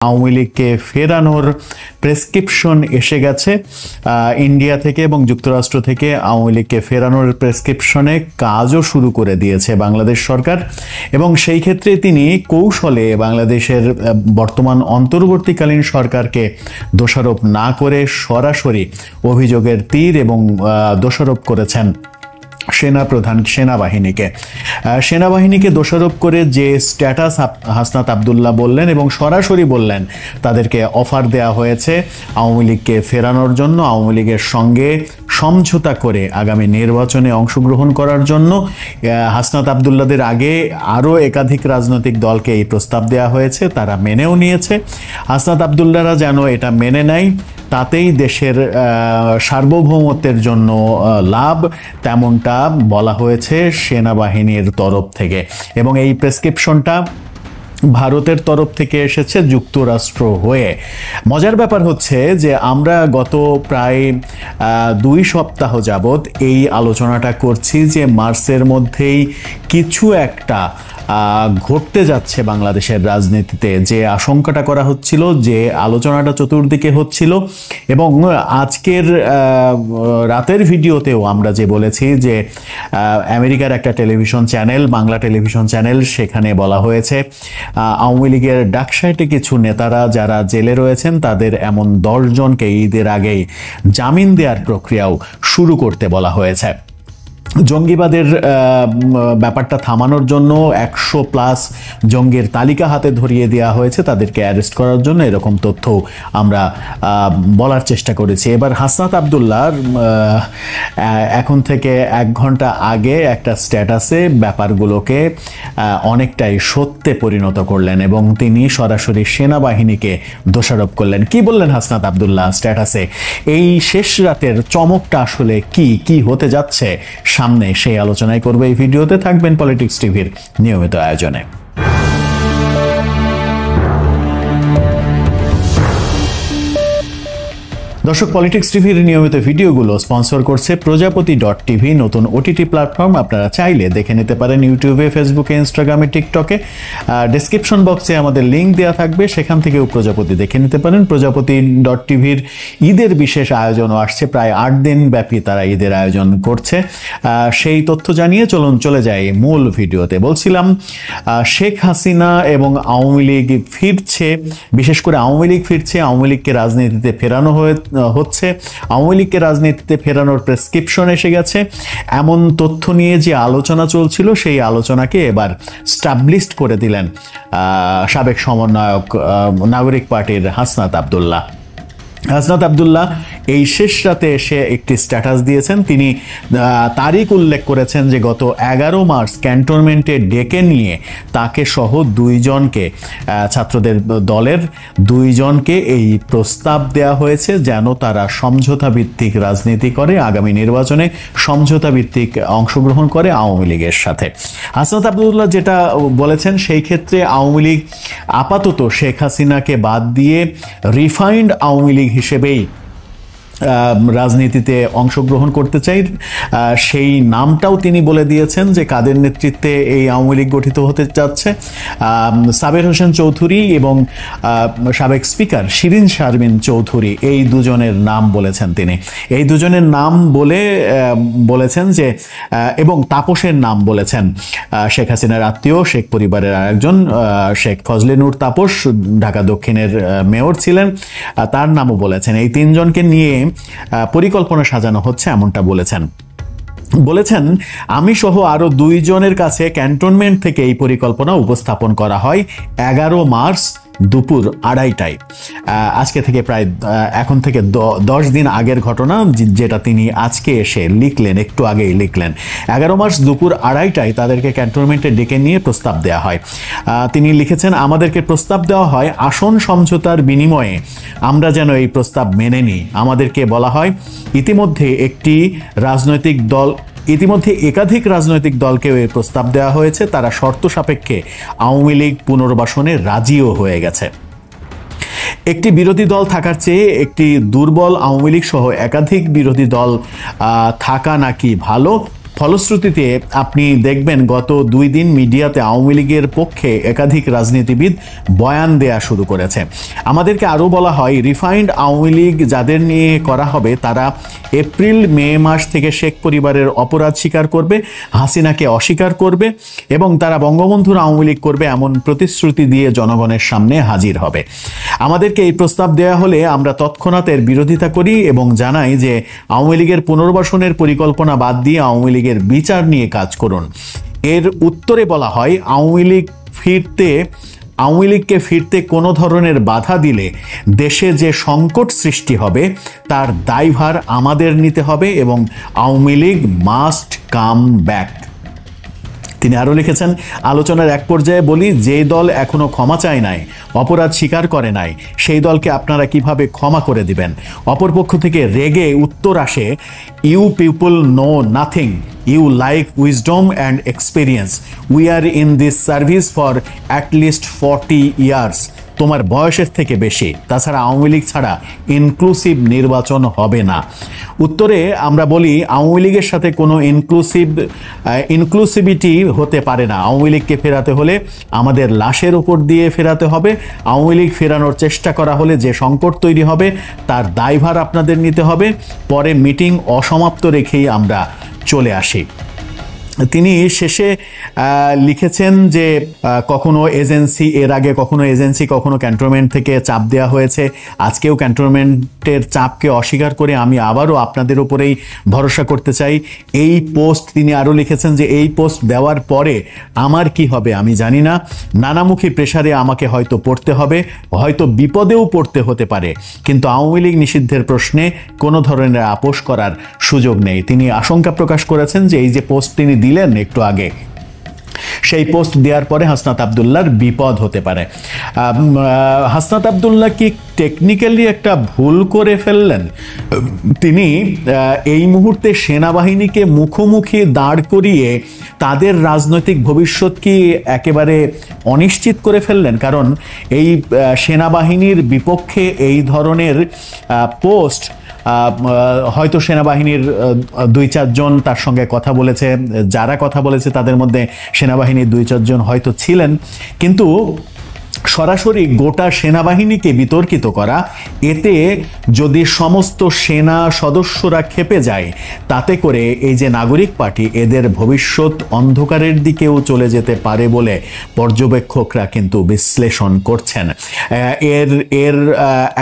আওয়ামী লীগকে ফেরানোর প্রেসক্রিপশন এসে গেছে ইন্ডিয়া থেকে এবং যুক্তরাষ্ট্র থেকে। আওয়ামী লীগকে ফেরানোর প্রেসক্রিপশনে কাজও শুরু করে দিয়েছে বাংলাদেশ সরকার, এবং সেই ক্ষেত্রে তিনি কৌশলে বাংলাদেশের বর্তমান অন্তর্বর্তীকালীন সরকারকে দোষারোপ না করে সরাসরি অভিযোগের তীর এবং দোষারোপ করেছেন সেনাবাহিনীকে দোষারোপ করে যে স্ট্যাটাস হাসনাত আব্দুল্লাহ বললেন এবং সরাসরি বললেন তাদেরকে অফার দেয়া হয়েছে আওয়ামী লীগকে ফেরানোর জন্য, আওয়ামী লীগের সঙ্গে সমঝোতা করে আগামী নির্বাচনে অংশগ্রহণ করার জন্য। হাসনাত আব্দুল্লাহদের আগে আরও একাধিক রাজনৈতিক দলকে এই প্রস্তাব দেওয়া হয়েছে, তারা মেনেও নিয়েছে। হাসনাত আব্দুল্লাহরা যেন এটা মেনে নেয়, তাতেই দেশের সার্বভৌমত্বের জন্য লাভ, তেমনটা বলা হয়েছে সেনাবাহিনীর তরফ থেকে। এবং এই প্রেসক্রিপশনটা ভারতের তরফ থেকে এসেছে যুক্তরাষ্ট্র হয়ে। মজার ব্যাপার হচ্ছে যে আমরা গত প্রায় 2 সপ্তাহ যাবৎ এই আলোচনাটা করছি যে মার্চের মধ্যেই কিছু একটা ঘটতে যাচ্ছে বাংলাদেশের রাজনীতিতে, যে আশঙ্কাটা করা হচ্ছিল, যে আলোচনাটা চতুর্দিকে হচ্ছিল। এবং আজকের রাতের ভিডিওতেও আমরা যে বলেছি যে আমেরিকার একটা television channel, Bangla television channel, সেখানে বলা হয়েছে আওয়ামী লীগের ডাকসাইটে কিছু নেতারা যারা জেলে রয়েছেন তাদের এমন 10 জনকে ঈদের আগেই জামিন দেওয়ার প্রক্রিয়াও শুরু করতে বলা হয়েছে। জঙ্গিবাদের ব্যাপারটা থামানোর জন্য 100+ জঙ্গির তালিকা হাতে ধরিয়ে দেওয়া হয়েছে, তাদেরকে অ্যারেস্ট করার জন্য, এরকম তথ্য আমরা বলার চেষ্টা করেছি। এবার হাসনাত আব্দুল্লাহ এখন থেকে 1 ঘন্টা আগে একটা স্ট্যাটাসে ব্যাপারগুলোকে অনেকটাই সত্যে পরিণত করলেন এবং তিনি সরাসরি সেনাবাহিনীকে দোষারোপ করলেন। কি বললেন হাসনাত আব্দুল্লাহ স্ট্যাটাসে? এই শেষ রাতের চমকটা আসলে কি হতে যাচ্ছে সামনে, সেই আলোচনায় করবে এই ভিডিওতে। থাকবেন পলিটিক্স টিভির নিয়মিত আয়োজনে। দর্শক, পলিটিক্স টিভির নিয়মিত ভিডিওগুলো স্পন্সর করছে প্রজাপতি.টিভি, নতুন ওটিটি প্ল্যাটফর্ম। আপনারা চাইলে দেখে নিতে পারেন ইউটিউবে, ফেসবুকে, ইনস্টাগ্রামে, টিকটকে। ডেসক্রিপশন বক্সে আমাদের লিঙ্ক দেওয়া থাকবে, সেখান থেকেও প্রজাপতি দেখে নিতে পারেন। প্রজাপতি.টিভির ঈদের বিশেষ আয়োজনও আসছে, প্রায় 8 দিন ব্যাপী তারা ঈদের আয়োজন করছে। সেই তথ্য জানিয়ে চলে যাই মূল ভিডিওতে। বলছিলাম শেখ হাসিনা এবং আওয়ামী লীগ ফিরছে, বিশেষ করে আওয়ামী লীগ ফিরছে, আওয়ামী লীগকে রাজনীতিতে ফেরানো হচ্ছে, আওয়ামী লীগকে রাজনীতিতে ফেরানোর প্রেসক্রিপশন এসে গেছে, এমন তথ্য নিয়ে যে আলোচনা চলছিল সেই আলোচনাকে এবার স্টাবলিশড করে দিলেন সাবেক সমন্বয়ক নাগরিক পার্টির হাসনাত আব্দুল্লাহ। হাসনাত আব্দুল্লাহ এই শেষ রাতে এসে একটি স্ট্যাটাস দিয়েছেন। তিনি তারিখ উল্লেখ করেছেন যে গত 11 মার্চ ক্যান্টনমেন্টে ডেকে নিয়ে তাকে সহ 2 জনকে, ছাত্রদের দলের 2 জনকে এই প্রস্তাব দেয়া হয়েছে যেন তারা সমঝোতা ভিত্তিক রাজনীতি করে, আগামী নির্বাচনে সমঝোতা ভিত্তিক অংশগ্রহণ করে আওয়ামী লীগের সাথে। হাসনাত আব্দুল্লাহ যেটা বলেছেন, সেই ক্ষেত্রে আওয়ামী লীগ আপাতত শেখ হাসিনাকে বাদ দিয়ে রিফাইন্ড আওয়ামী লীগ হিসেবেই রাজনীতিতে অংশগ্রহণ করতে চাই। সেই নামটাও তিনি বলে দিয়েছেন যে কাদের নেতৃত্বে এই আওয়ামী লীগ গঠিত হতে যাচ্ছে। সাবের হোসেন চৌধুরী এবং সাবেক স্পিকার শিরিন শারমিন চৌধুরী, এই 2 জনের নাম বলেছেন তিনি। এই 2 জনের নাম বলেছেন যে, এবং তাপসের নাম বলেছেন, শেখ হাসিনার আত্মীয়, শেখ পরিবারের আরেকজন শেখ ফজলে নূর তাপস, ঢাকা দক্ষিণের মেয়র ছিলেন, তার নামও বলেছেন। এই 3 জনকে নিয়ে পরিকল্পনা সাজানো হচ্ছে, এমনটা বলেছেন। আমি সহ আরো 2 জনের কাছে ক্যান্টনমেন্ট থেকে এই পরিকল্পনা উপস্থাপন করা হয় 11 মার্চ দুপুর 2:30টায়। আজকে থেকে প্রায় এখন থেকে 10 দিন আগের ঘটনা, যেটা তিনি আজকে এসে লিখলেন, একটু আগেই লিখলেন। 11 মার্চ দুপুর 2:30টায় তাদেরকে ক্যান্টনমেন্টে ডেকে নিয়ে প্রস্তাব দেওয়া হয়। তিনি লিখেছেন, আমাদেরকে প্রস্তাব দেওয়া হয় আসন সমঝোতার বিনিময়ে আমরা যেন এই প্রস্তাব মেনে নিই। আমাদেরকে বলা হয় ইতিমধ্যে একাধিক রাজনৈতিক দলকেও এই প্রস্তাব দেওয়া হয়েছে, তারা শর্ত সাপেক্ষে আওয়ামী লীগ পুনর্বাসনে রাজিও হয়ে গেছে। একটি বিরোধী দল থাকার চেয়ে একটি দুর্বল আওয়ামী লীগ সহ একাধিক বিরোধী দল থাকা নাকি ভালো, ফলশ্রুতিতে আপনি দেখবেন গত 2 দিন মিডিয়াতে আওয়ামী লীগের পক্ষে একাধিক রাজনীতিবিদ বয়ান দেয়া শুরু করেছে। আমাদেরকে আরও বলা হয় রিফাইন্ড আওয়ামী লীগ যাদের নিয়ে করা হবে তারা এপ্রিল মে মাস থেকে শেখ পরিবারের অপরাধ স্বীকার করবে, হাসিনাকে অস্বীকার করবে এবং তারা বঙ্গবন্ধুর আওয়ামী লীগ করবে এমন প্রতিশ্রুতি দিয়ে জনগণের সামনে হাজির হবে। আমাদেরকে এই প্রস্তাব দেয়া হলে আমরা তৎক্ষণাৎ এর বিরোধিতা করি এবং জানাই যে আওয়ামী লীগের পুনর্বাসনের পরিকল্পনা বাদ দিয়ে আওয়ামী লীগের বিচার নিয়ে কাজ করুন। এর উত্তরে বলা হয় আওয়ামী লীগকে ফিরতে কোনো ধরনের বাধা দিলে দেশে যে সংকট সৃষ্টি হবে তার দায়ভার আমাদের নিতে হবে এবং Awami league must come back. তিনি আরও লিখেছেন, আলোচনার এক পর্যায়ে বলি, যে দল এখনো ক্ষমা চায় নাই, অপরাধ স্বীকার করে নাই, সেই দলকে আপনারা কিভাবে ক্ষমা করে দিবেন? অপরপক্ষ থেকে রেগে উত্তর আসে, you people know nothing, you like wisdom and experience, we are in this service for at least 40 years. তোমার বয়সের থেকে বেশি, তাছাড়া আওয়ামী লীগ ছাড়া ইনক্লুসিভ নির্বাচন হবে না। উত্তরে আমরা বলি আওয়ামী লীগের সাথে কোনো ইনক্লুসিভিটি হতে পারে না। আওয়ামী লীগকে ফেরাতে হলে আমাদের লাশের উপর দিয়ে ফেরাতে হবে। আওয়ামী লীগ ফেরানোর চেষ্টা করা হলে যে সংকট তৈরি হবে তার দায়ভার আপনাদের নিতে হবে। পরে মিটিং অসমাপ্ত রেখেই আমরা চলে আসি। তিনি শেষে লিখেছেন যে কখনো এজেন্সি, এর আগে কখনো এজেন্সি, কখনো ক্যান্টনমেন্ট থেকে চাপ দেওয়া হয়েছে, আজকেও ক্যান্টনমেন্টের চাপকে অস্বীকার করে আমি আবারও আপনাদের উপরেই ভরসা করতে চাই। এই পোস্ট, তিনি আরও লিখেছেন যে এই পোস্ট দেওয়ার পরে আমার কি হবে আমি জানি না, নানামুখী প্রেসারে আমাকে হয়তো পড়তে হবে, হয়তো বিপদেও পড়তে হতে পারে, কিন্তু আওয়ামী লীগ নিষিদ্ধের প্রশ্নে কোনো ধরনের আপোষ করার সুযোগ নেই। তিনি আশঙ্কা প্রকাশ করেছেন যে এই যে পোস্ট তিনি দিলেন একটু আগে, সেই পোস্ট দেওয়ার পরে হাসনাত আবদুল্লাহর বিপদ হতে পারে। হাসনাত আবদুল্লাহ কি টেকনিক্যালি একটা ভুল করে ফেললেন? তিনি এই মুহূর্তে সেনাবাহিনীকে মুখোমুখি দাঁড় করিয়ে তাদের রাজনৈতিক ভবিষ্যৎ কি একেবারে অনিশ্চিত করে ফেললেন? কারণ এই সেনাবাহিনীর বিপক্ষে এই ধরনের পোস্ট হয়তো সেনাবাহিনীর 2-4 জন তার সঙ্গে কথা বলেছে, যারা কথা বলেছে তাদের মধ্যে সেনাবাহিনীর 2-4 জন হয়তো ছিলেন, কিন্তু সরাসরি গোটা সেনাবাহিনীকে বিতর্কিত করা, এতে যদি সমস্ত সেনা সদস্যরা ক্ষেপে যায় তাতে করে এই যে নাগরিক পার্টি, এদের ভবিষ্যৎ অন্ধকারের দিকেও চলে যেতে পারে বলে পর্যবেক্ষকরা কিন্তু বিশ্লেষণ করছেন। এর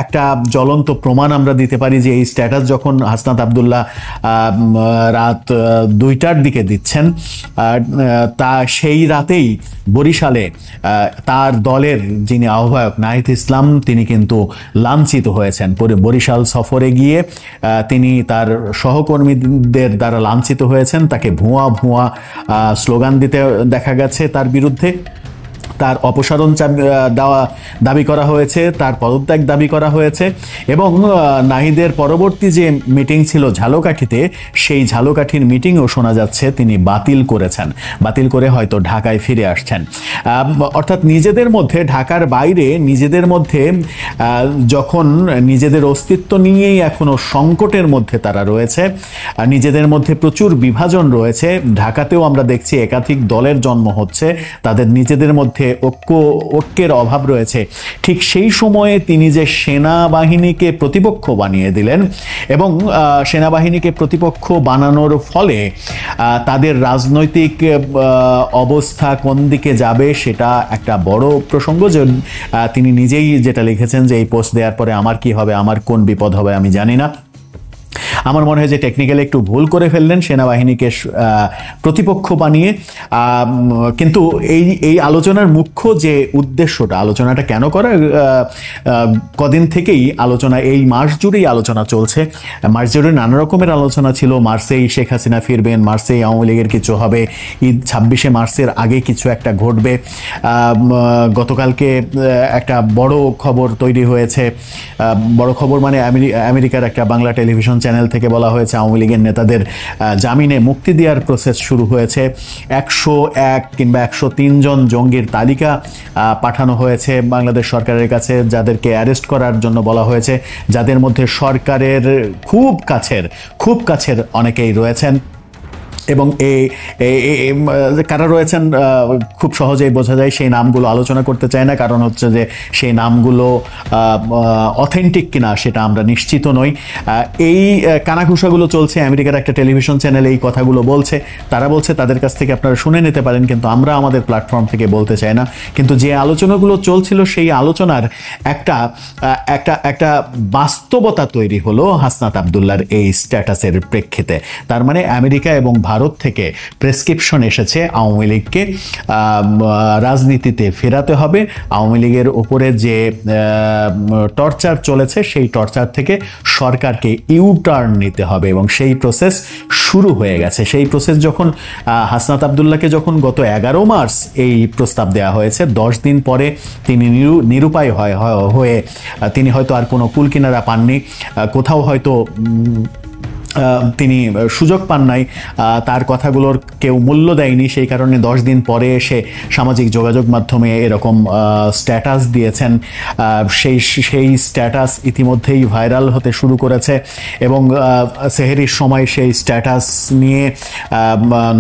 একটা জ্বলন্ত প্রমাণ আমরা দিতে পারি যে এই স্ট্যাটাস যখন হাসনাত আবদুল্লাহ রাত 2টার দিকে দিচ্ছেন, তা সেই রাতেই বরিশালে তার দলের যিনি আহ্বায়ক নাহিদ ইসলাম, তিনি কিন্তু লাঞ্ছিত হয়েছেন। বরিশাল সফরে গিয়ে তিনি তার সহকর্মীদের দ্বারা লাঞ্ছিত হয়েছেন। তাকে ভুয়া ভুয়া স্লোগান দিতে দেখা গেছে, তার বিরুদ্ধে তার অপসারণ দাবি করা হয়েছে, তার পদত্যাগ দাবি করা হয়েছে এবং নাহিদের পরবর্তী যে মিটিং ছিল ঝালকাঠিতে, সেই ঝালকাঠির মিটিংও শোনা যাচ্ছে তিনি বাতিল করেছেন, বাতিল করে হয়তো ঢাকায় ফিরে আসছেন। অর্থাৎ নিজেদের মধ্যে, ঢাকার বাইরে নিজেদের মধ্যে যখন নিজেদের অস্তিত্ব নিয়েই এখনো সংকটের মধ্যে তারা রয়েছে, নিজেদের মধ্যে প্রচুর বিভাজন রয়েছে, ঢাকাতেও আমরা দেখছি একাধিক দলের জন্ম হচ্ছে, তাদের নিজেদের মধ্যে ঐক্যের অভাব রয়েছে, ঠিক সেই সময়ে তিনি যে সেনাবাহিনীকে প্রতিপক্ষ বানিয়ে দিলেন এবং সেনাবাহিনীকে প্রতিপক্ষ বানানোর ফলে তাদের রাজনৈতিক অবস্থা কোন দিকে যাবে সেটা একটা বড় প্রসঙ্গ। যে তিনি নিজেই যেটা লিখেছেন যে এই পোস্ট দেওয়ার পরে আমার কি হবে, আমার কোন বিপদ হবে আমি জানি না। আমার মনে হয় যে টেকনিক্যালি একটু ভুল করে ফেললেন সেনাবাহিনীকে প্রতিপক্ষ বানিয়ে। কিন্তু এই আলোচনার মুখ্য যে উদ্দেশ্যটা, আলোচনাটা কেন করা, কদিন থেকেই আলোচনা, এই মাস জুড়েই আলোচনা চলছে, মাস জুড়ে নানা রকমের আলোচনা ছিল। মার্চেই শেখ হাসিনা ফিরবেন, মার্চেই আওয়ামী লীগের কিছু হবে, ঈদ 26শে মার্চের আগে কিছু একটা ঘটবে। গতকালকে একটা বড় খবর তৈরি হয়েছে, বড় খবর মানে আমেরিকার একটা বাংলা টেলিভিশন চ্যানেল থেকে বলা হয়েছে আওয়ামী লীগের নেতাদের জামিনে মুক্তি দেওয়ার প্রসেস শুরু হয়েছে। 101 কিংবা 103 জন জঙ্গির তালিকা পাঠানো হয়েছে বাংলাদেশ সরকারের কাছে, যাদেরকে অ্যারেস্ট করার জন্য বলা হয়েছে, যাদের মধ্যে সরকারের খুব কাছের অনেকেই রয়েছেন। এবং কারা রয়েছেন খুব সহজেই বোঝা যায়, সেই নামগুলো আলোচনা করতে চাই না, কারণ হচ্ছে যে সেই নামগুলো অথেন্টিক কিনা সেটা আমরা নিশ্চিত নই। এই কানাঘুষাগুলো চলছে, আমেরিকার একটা টেলিভিশন চ্যানেলে এই কথাগুলো বলছে, তারা বলছে তাদের কাছ থেকে আপনারা শুনে নিতে পারেন, কিন্তু আমরা আমাদের প্ল্যাটফর্ম থেকে বলতে চাই না। কিন্তু যে আলোচনাগুলো চলছিল সেই আলোচনার একটা একটা একটা বাস্তবতা তৈরি হলো হাসনাত আবদুল্লাহর এই স্ট্যাটাসের প্রেক্ষিতে। তার মানে আমেরিকা এবং ভারত থেকে প্রেসক্রিপশন এসেছে আওয়ামী লীগকে রাজনীতিতে ফেরাতে হবে, আওয়ামী লীগের উপরে যে টর্চার চলেছে সেই টর্চার থেকে সরকারকে ইউটার্ন নিতে হবে, এবং সেই প্রসেস শুরু হয়ে গেছে। সেই প্রসেস যখন হাসনাত আবদুল্লাহকে যখন গত 11 মার্চ এই প্রস্তাব দেওয়া হয়েছে, 10 দিন পরে তিনি নিরুপায় হয়ে তিনি হয়তো আর কোনো কুলকিনারা পাননি, কোথাও হয়তো তিনি সুযোগ পান নাই, তার কথাগুলোর কেউ মূল্য দেয়নি, সেই কারণে 10 দিন পরে এসে সামাজিক যোগাযোগ মাধ্যমে এরকম স্ট্যাটাস দিয়েছেন। সেই স্ট্যাটাস ইতিমধ্যেই ভাইরাল হতে শুরু করেছে, এবং সেহরির সময় সেই স্ট্যাটাস নিয়ে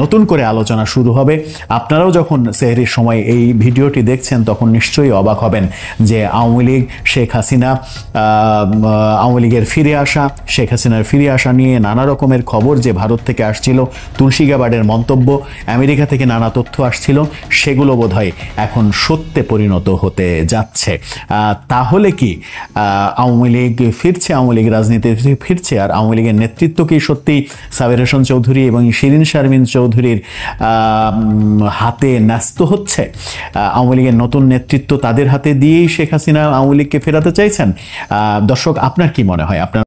নতুন করে আলোচনা শুরু হবে। আপনারাও যখন সেহরির সময় এই ভিডিওটি দেখছেন তখন নিশ্চয়ই অবাক হবেন যে আওয়ামী লীগ, শেখ হাসিনা, আওয়ামী লীগের ফিরে আসা, শেখ হাসিনার ফিরে আসা নিয়ে নানা রকমের খবর যে ভারত থেকে আসছিল, তুলসী গাবার্ডের মন্তব্য, আমেরিকা থেকে নানা তথ্য আসছিল, সেগুলো বোধহয় এখন সত্যে পরিণত হতে যাচ্ছে। তাহলে কি আওয়ামী লীগ ফিরছে, আওয়ামী লীগ রাজনীতিতে ফিরছে, আর আওয়ামী লীগের নেতৃত্ব কি সত্যি সাবের হোসেন চৌধুরী এবং শিরিন শারমিন চৌধুরীর হাতে ন্যস্ত হচ্ছে? আওয়ামী লীগের নতুন নেতৃত্ব তাদের হাতে দিয়েই শেখ হাসিনা আওয়ামী লীগকে ফেরাতে চাইছেন? দর্শক, আপনার কি মনে হয়? আপনার